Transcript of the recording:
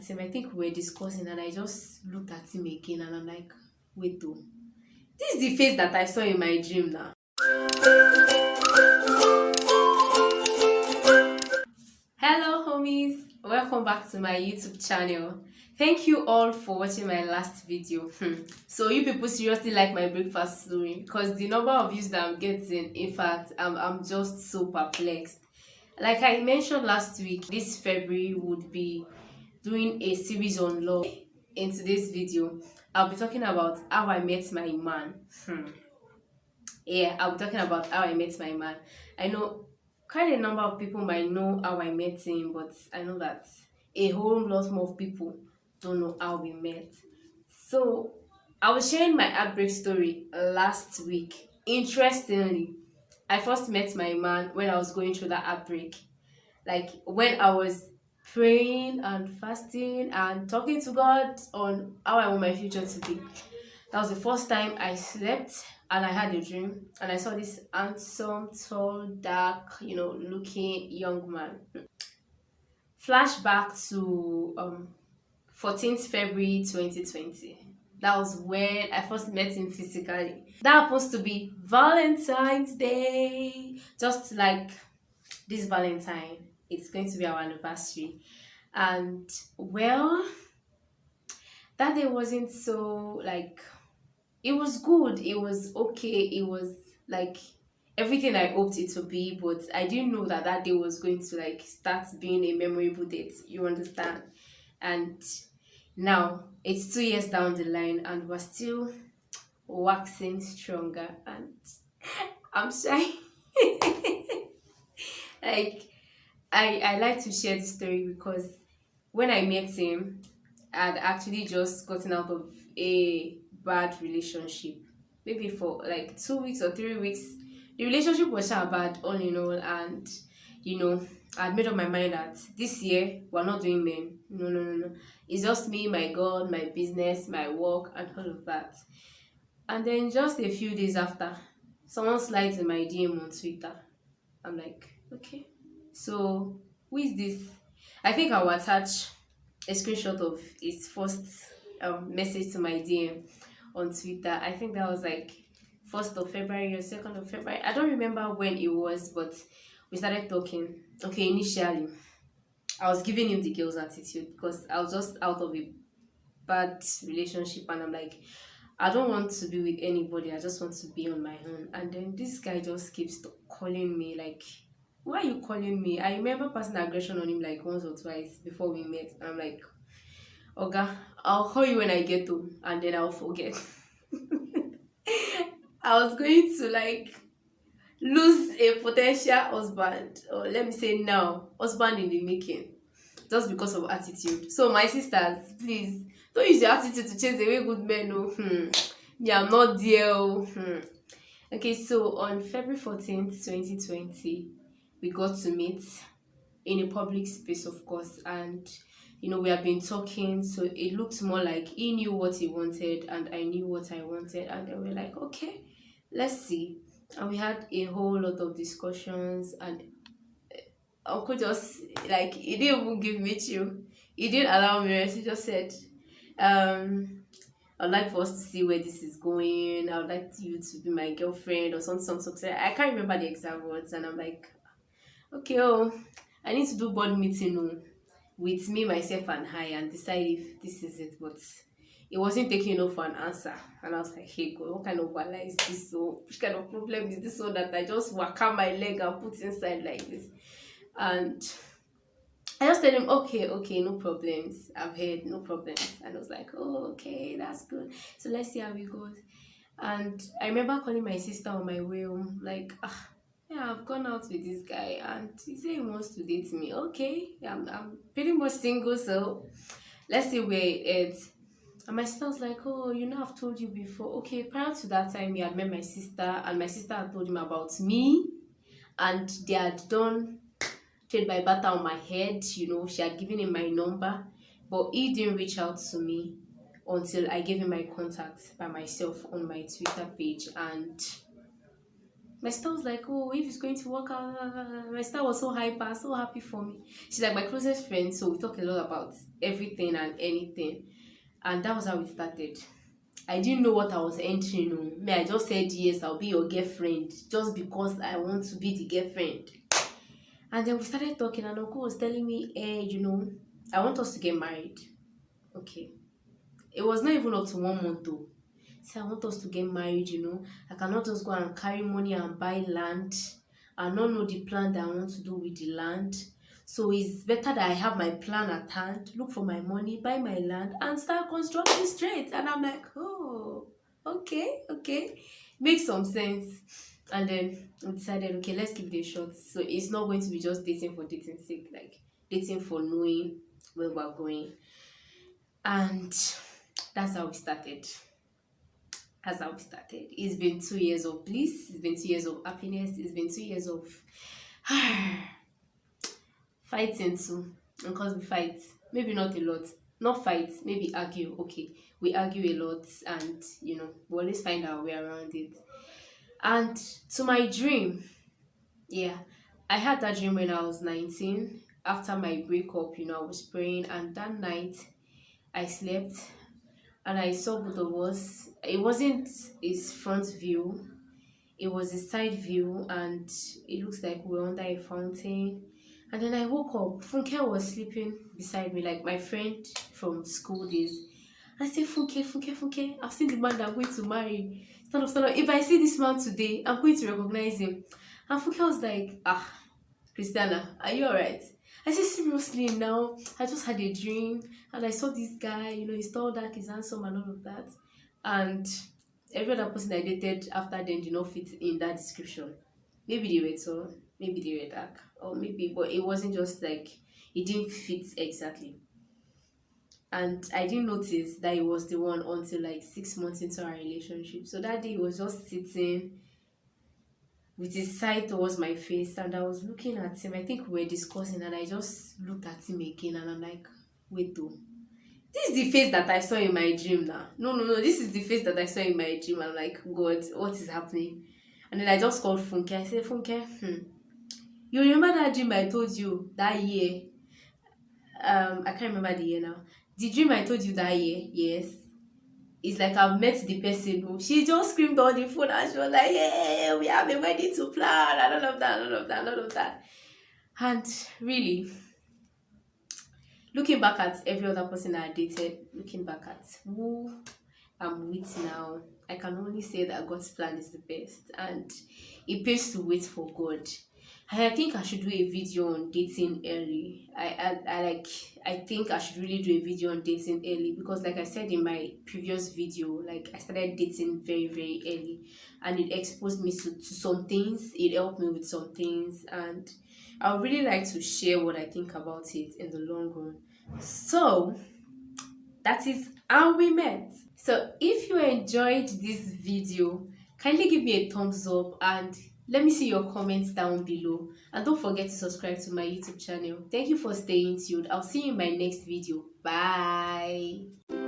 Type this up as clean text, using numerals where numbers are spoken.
at him. I think we were discussing, and I just looked at him again, and I'm like, wait, though, this is the face that I saw in my dream now. Hello, homies. Welcome back to my YouTube channel. Thank you all for watching my last video. So you people seriously like my breakfast story because the number of views that I'm getting, in fact, I'm just so perplexed. Like I mentioned last week, this February would be doing a series on love. In today's video, I'll be talking about how I met my man. Yeah, I'll be talking about how I met my man. I know quite a number of people might know how I met him, but I know that a whole lot more of people don't know how we met. So I was sharing my outbreak story last week. Interestingly, I first met my man when I was going through that outbreak. Like when I was praying and fasting and talking to God on how I want my future to be. That was the first time I slept and I had a dream and I saw this handsome, tall, dark, looking young man. Flashback to 14th February 2020. That was when I first met him physically. That happens to be Valentine's Day. Just like this Valentine, it's going to be our anniversary. And well, that day wasn't so like, it was good, it was okay, it was like everything I hoped it to be, but I didn't know that that day was going to like start being a memorable date, you understand? And now it's 2 years down the line and we're still waxing stronger, and I'm shy. Like I like to share this story because when I met him, I'd actually just gotten out of a bad relationship. Maybe for like 2 weeks or 3 weeks. The relationship was so bad, all in all, and I'd made up my mind that this year we're not doing men. No, no, no, no. It's just me, my God, my business, my work, and all of that. And then just a few days after, someone slides in my DM on Twitter. I'm like, okay. So who is this? I think I'll attach a screenshot of his first message to my DM on Twitter. I think that was like 1st of February or 2nd of February. I don't remember when it was, but we started talking. Okay, initially, I was giving him the girl's attitude because I was just out of a bad relationship and I'm like, I don't want to be with anybody. I just want to be on my own. And then this guy just keeps calling me like, why are you calling me? I remember passing aggression on him like once or twice before we met. And I'm like, Oga, I'll call you when I get home and then I'll forget. I was going to like lose a potential husband, or let me say now, husband in the making, just because of attitude. So my sisters, please don't use your attitude to chase away good men. No, yeah, I'm not there. Okay, so on February 14th, 2020, we got to meet in a public space, of course, and we have been talking, so it looked more like he knew what he wanted and I knew what I wanted, and then we're like, okay, let's see. And we had a whole lot of discussions, and uncle just like, he didn't even give me chill, he didn't allow me rest. He just said, I'd like for us to see where this is going. I would like you to be my girlfriend or something. I can't remember the exact words, and I'm like, okay, I need to do board meeting with me, myself, and I, and decide if this is it. But it wasn't taking enough for an answer, and I was like, hey God, what kind of wala is this? So which kind of problem is this one that I just whack out my leg and put inside like this? And I just told him, okay, no problems. I've heard, no problems. And I was like, oh, okay, that's good. So let's see how it goes. And I remember calling my sister on my way home, like, yeah, I've gone out with this guy and he said he wants to date me. Okay, I'm pretty much single, so let's see where it's. And my sister was like, oh, I've told you before. Okay, prior to that time, he had met my sister, and my sister had told him about me, and they had done trade by barter on my head. She had given him my number, but he didn't reach out to me until I gave him my contact by myself on my Twitter page. And My sister was like, oh, if it's going to work out, my sister was so hyper, so happy for me. She's like my closest friend, so we talk a lot about everything and anything. And that was how it started. I didn't know what I was entering on. Me, I just said yes, I'll be your girlfriend just because I want to be the girlfriend. And then we started talking, and Uncle was telling me, I want us to get married. Okay. It was not even up to 1 month though. Say, I want us to get married. I cannot just go and carry money and buy land and not know the plan that I want to do with the land. So it's better that I have my plan at hand, look for my money, buy my land, and start constructing straight. And I'm like, oh, okay. Makes some sense. And then we decided, okay, let's give it a shot. So it's not going to be just dating for dating's sake, like dating for knowing where we're going. And that's how we started. That's how we started. It's been 2 years of bliss. It's been 2 years of happiness. It's been 2 years of fighting too. Because we fight, maybe not a lot. Not fight, maybe argue. Okay, we argue a lot, and we always find our way around it. And to my dream, yeah, I had that dream when I was 19. After my breakup, I was praying, and that night I slept and I saw both of us. It wasn't his front view, it was a side view, and it looks like we were under a fountain. And then I woke up. Funke was sleeping beside me, like my friend from school days. I said, Funke, I've seen the man that I'm going to marry. Stand up. If I see this man today, I'm going to recognize him. And Funke was like, Christiana, are you alright? I said, seriously now, I just had a dream and I saw this guy, he's tall, dark, he's handsome and all of that. And every other person I dated after then did not fit in that description. Maybe they were tall, maybe they were dark, or maybe, but it wasn't just like, it didn't fit exactly. And I didn't notice that it was the one until like 6 months into our relationship. So that day he was just sitting with his side towards my face, and I was looking at him. I think we were discussing, and I just looked at him again, and I'm like, wait though, this is the face that I saw in my dream now. No, this is the face that I saw in my dream. I'm like, God, what is happening? And then I just called Funke. I said, Funke, you remember that dream I told you that year? I can't remember the year now. The dream I told you that year, yes. It's like I've met the person who she just screamed on the phone, and she was like, hey, we have a wedding to plan, and all of that. And really, looking back at every other person I dated, looking back at who I'm with now, I can only say that God's plan is the best, and it pays to wait for God. And I think I should do a video on dating early. I think I should really do a video on dating early, because like I said in my previous video, like I started dating very, very early, and it exposed me to some things. It helped me with some things, and I would really like to share what I think about it in the long run. So that is how we met. So if you enjoyed this video, kindly give me a thumbs up and let me see your comments down below. And don't forget to subscribe to my YouTube channel. Thank you for staying tuned. I'll see you in my next video. Bye.